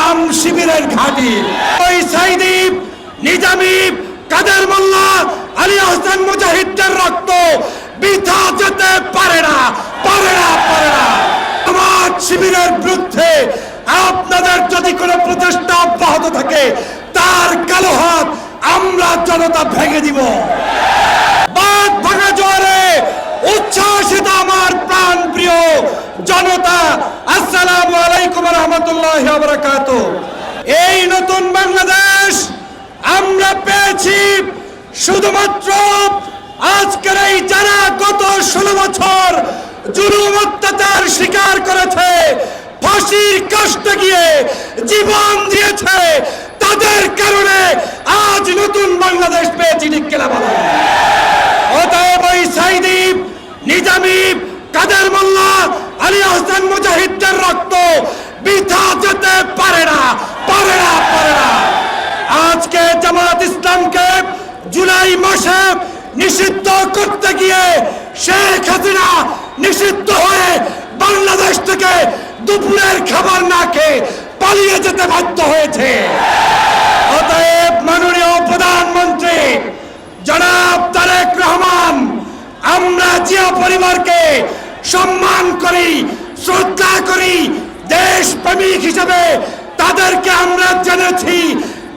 ইসলাম শিবিরের ঘাঁটি। ওই সাইদি, নিজামী, কাদের মোল্লা, আলী আহসান মুজাহিদদের রক্ত বৃথা যেতে পারে না, পারে না, পারে না। জামাত শিবিরের বিরুদ্ধে আপনাদের যদি কোনো প্রচেষ্টা অব্যাহত থাকে, তার কালো হাত আমরা জনতা ভেঙে দিব। বাদ ভাঙা জোয়ারে উচ্ছ্বাসিত আমার প্রাণ প্রিয় জনতা, আসসালামু আলাইকুম ওয়া রাহমাতুল্লাহি ওয়া বারাকাতুহু। এই নতুন বাংলাদেশ আমরা পেয়েছি শুধুমাত্র আজকের এই যারা গত 16 বছর জুলুম অত্যাচার স্বীকার করেছে, ফাঁসির কাস্টে গিয়ে জীবন দিয়েছে, তাদের কারণে আজ নতুন বাংলাদেশ পেয়েছি। ঠিক কিনা বলো? অতএব ওই সাইদি, নিজামী, কাদের মোল্লা, আলী আহসান মুজাহিদদের রক্ত বৃথা যেতে পারে না, পারে না, পারে না। আজকে জামাত ইসলামকে জুলাই মাসে নিষিদ্ধ করতে গিয়ে শেখ হাসিনা নিষিদ্ধ হয়ে বাংলাদেশ থেকে দুপুরের খাবার না খেয়ে পালিয়ে যেতে বাধ্য হয়েছে। অতএব মাননীয় প্রধানমন্ত্রী জনাব তারেক রহমান, আমরা জিয়া পরিবারকে সম্মান করি, শ্রদ্ধা করি, দেশপ্রেমিক হিসেবে তাদেরকে আমরা জেনেছি,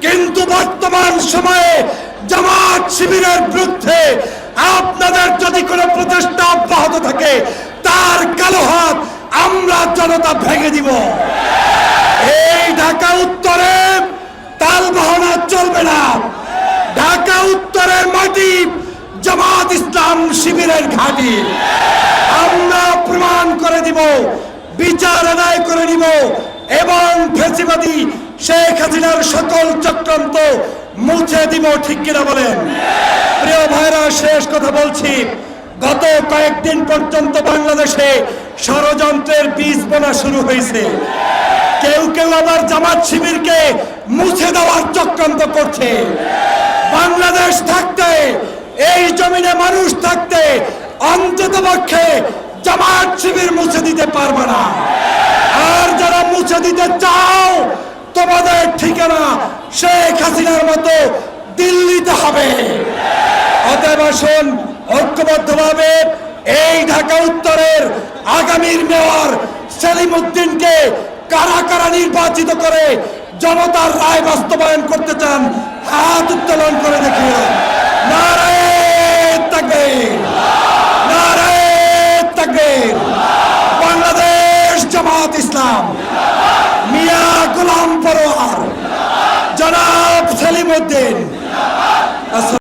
কিন্তু বর্তমান সময়ে জামাত শিবিরের বিরুদ্ধে আপনাদের যদি কোনো প্রচেষ্টা অব্যাহত থাকে, তার কালো হাত আমরা জনতা ভেঙে দিব। এই ঢাকা উত্তরে তাল বাহানা চলবে না। ঢাকা উত্তরের মাটি জামাত ইসলাম শিবিরের ঘাঁটি। আমরা প্রমাণ করে দিব, বিচার আদায় করে দিব এবং ফ্যাসিবাদী শেখ হাসিনার সকল চক্রান্ত মুছে দিব। ঠিক কিনা বলেন? প্রিয় ভাইরা, শেষ কথা বলছি, গত কয়েকদিন পর্যন্ত বাংলাদেশে ষড়যন্ত্রের বীজ বোনা শুরু হয়েছে। কেউ কেউ আবার জামাত শিবিরকে মুছে দেওয়ার চক্রান্ত করছে। বাংলাদেশ থাকতে, এই জমিনে মানুষ থাকতে অন্ততপক্ষে জামাত শিবির মুছে দিতে পারবে না। আর যারা মুছে দিতে চাও, তোমাদের ঠিকানা শেখ হাসিনার মতো দিল্লিতে হবে। অতএব আসুন ঐক্যবদ্ধভাবে এই ঢাকা উত্তরের আগামীর মেয়র সেলিম উদ্দিনকে কারা কারা নির্বাচিত করে জনতার রায় বাস্তবায়ন করতে চান, হাত উত্তোলন করে দেখিয়ে। নারায়ে তাকবীর, নারায়ে তাকবীর। বাংলাদেশ জামাত ইসলাম, মিয়া গোলাম পরোয়ার, জনাব সেলিম উদ্দিন।